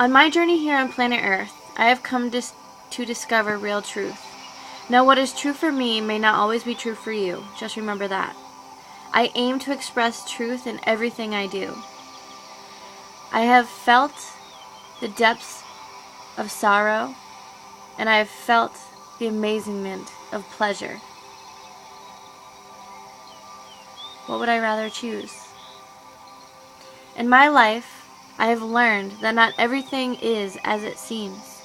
On my journey here on planet Earth, I have come to discover real truth. Now, what is true for me may not always be true for you. Just remember that. I aim to express truth in everything I do. I have felt the depths of sorrow, and I have felt the amazement of pleasure. What would I rather choose? In my life, I have learned that not everything is as it seems.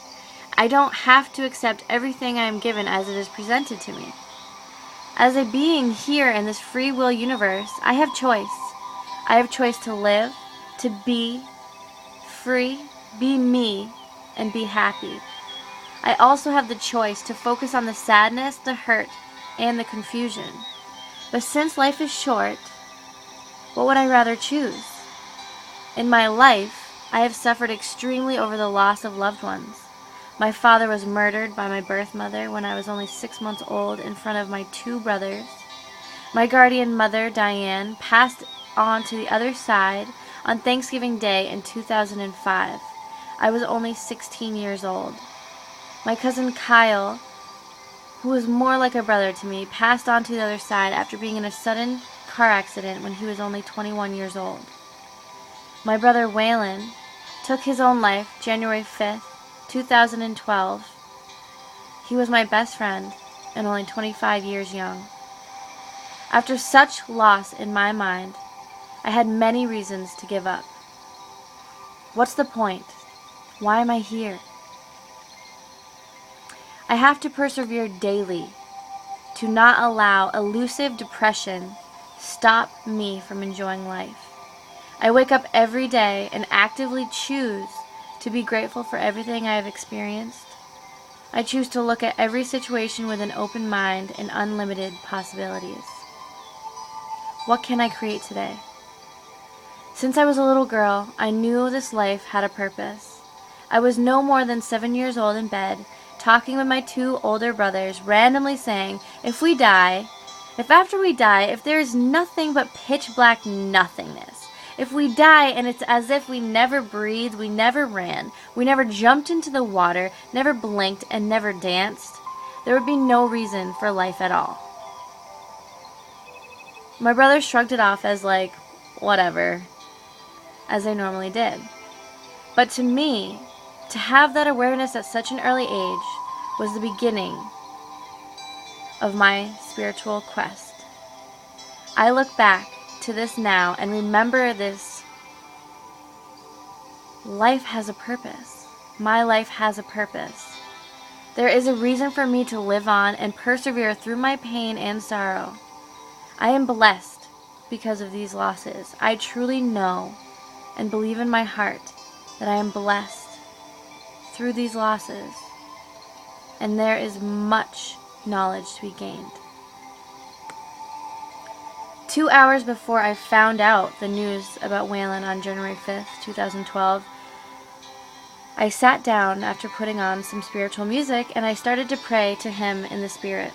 I don't have to accept everything I am given as it is presented to me. As a being here in this free will universe, I have choice. I have choice to live, to be free, be me, and be happy. I also have the choice to focus on the sadness, the hurt, and the confusion. But since life is short, what would I rather choose? In my life, I have suffered extremely over the loss of loved ones. My father was murdered by my birth mother when I was only 6 months old in front of my 2 brothers. My guardian mother, Diane, passed on to the other side on Thanksgiving Day in 2005. I was only 16 years old. My cousin Kyle, who was more like a brother to me, passed on to the other side after being in a sudden car accident when he was only 21 years old. My brother Waylon took his own life January 5th, 2012. He was my best friend and only 25 years young. After such loss in my mind, I had many reasons to give up. What's the point? Why am I here? I have to persevere daily to not allow elusive depression stop me from enjoying life. I wake up every day and actively choose to be grateful for everything I have experienced. I choose to look at every situation with an open mind and unlimited possibilities. What can I create today? Since I was a little girl, I knew this life had a purpose. I was no more than 7 years old in bed, talking with my 2 older brothers, randomly saying, if after we die, if there is nothing but pitch black nothingness, if we die and it's as if we never breathed, we never ran, we never jumped into the water, never blinked, and never danced, there would be no reason for life at all. My brother shrugged it off as like, whatever, as they normally did. But to me, to have that awareness at such an early age was the beginning of my spiritual quest. I look back to this now and remember this. Life has a purpose. My life has a purpose. There is a reason for me to live on and persevere through my pain and sorrow. I am blessed because of these losses. I truly know and believe in my heart that I am blessed through these losses, and there is much knowledge to be gained. 2 hours before I found out the news about Waylon on January 5th, 2012, I sat down after putting on some spiritual music and I started to pray to him in the spirit.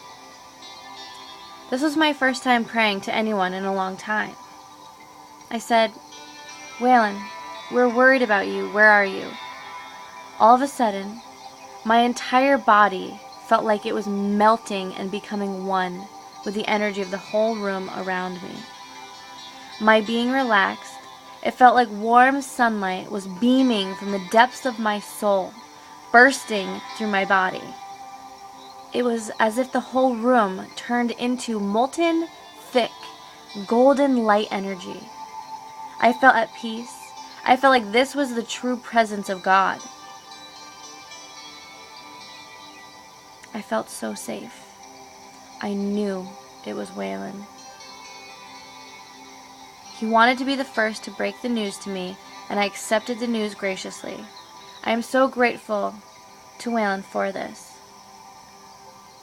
This was my first time praying to anyone in a long time. I said, Waylon, we're worried about you. Where are you? All of a sudden, my entire body felt like it was melting and becoming one with the energy of the whole room around me. My being relaxed, it felt like warm sunlight was beaming from the depths of my soul, bursting through my body. It was as if the whole room turned into molten, thick, golden light energy. I felt at peace. I felt like this was the true presence of God. I felt so safe. I knew it was Waylon. He wanted to be the first to break the news to me, and I accepted the news graciously. I am so grateful to Waylon for this.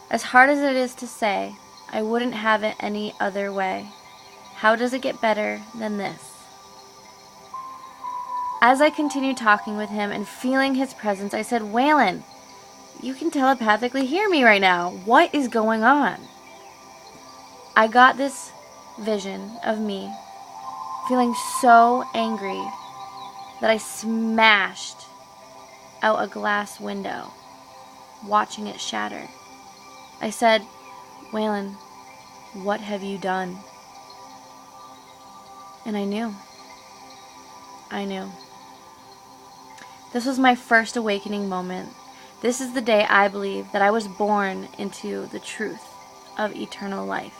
As hard as it is to say, I wouldn't have it any other way. How does it get better than this? As I continued talking with him and feeling his presence, I said, Waylon, you can telepathically hear me right now. What is going on? I got this vision of me feeling so angry that I smashed out a glass window, watching it shatter. I said, "Waylon, what have you done?" And I knew. I knew. This was my first awakening moment. This is the day I believe that I was born into the truth of eternal life.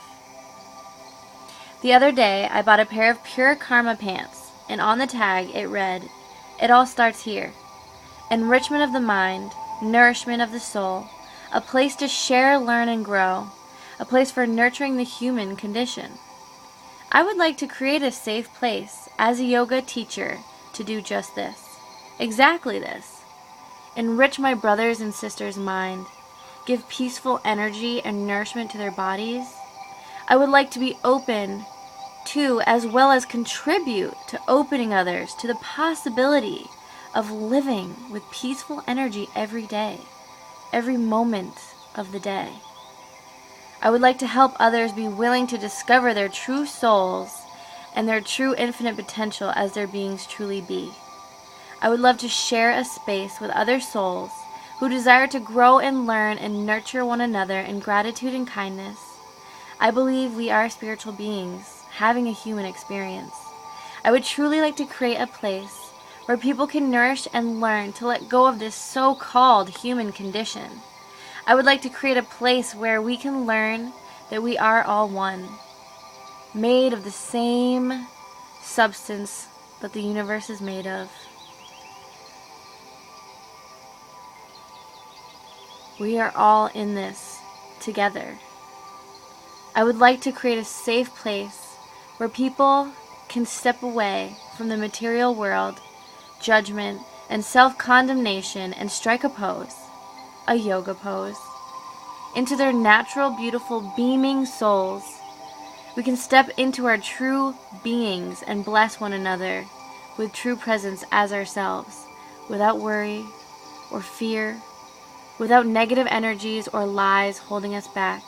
The other day, I bought a pair of Pure Karma pants, and on the tag it read, "It all starts here. Enrichment of the mind, nourishment of the soul, a place to share, learn, and grow, a place for nurturing the human condition." I would like to create a safe place as a yoga teacher to do just this. Exactly this. Enrich my brothers and sisters' mind, give peaceful energy and nourishment to their bodies. I would like to be open to, as well as contribute to opening others to the possibility of living with peaceful energy every day, every moment of the day. I would like to help others be willing to discover their true souls and their true infinite potential as their beings truly be. I would love to share a space with other souls who desire to grow and learn and nurture one another in gratitude and kindness. I believe we are spiritual beings having a human experience. I would truly like to create a place where people can nourish and learn to let go of this so-called human condition. I would like to create a place where we can learn that we are all one, made of the same substance that the universe is made of. We are all in this together. I would like to create a safe place where people can step away from the material world, judgment, and self-condemnation and strike a pose, a yoga pose, into their natural, beautiful, beaming souls. We can step into our true beings and bless one another with true presence as ourselves, without worry or fear, without negative energies or lies holding us back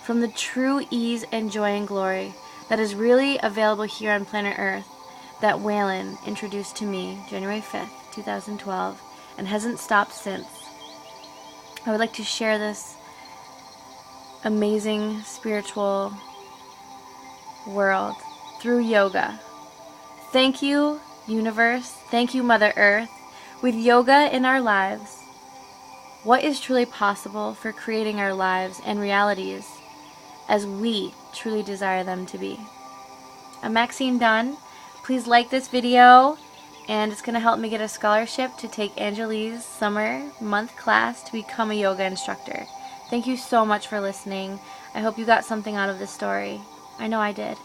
from the true ease and joy and glory that is really available here on planet Earth that Waylon introduced to me January 5th, 2012, and hasn't stopped since. I would like to share this amazing spiritual world through yoga. Thank you, universe. Thank you, Mother Earth. With yoga in our lives, what is truly possible for creating our lives and realities as we truly desire them to be. I'm Maxine Dunn. Please like this video, and it's going to help me get a scholarship to take Angelique's summer month class to become a yoga instructor. Thank you so much for listening. I hope you got something out of this story. I know I did.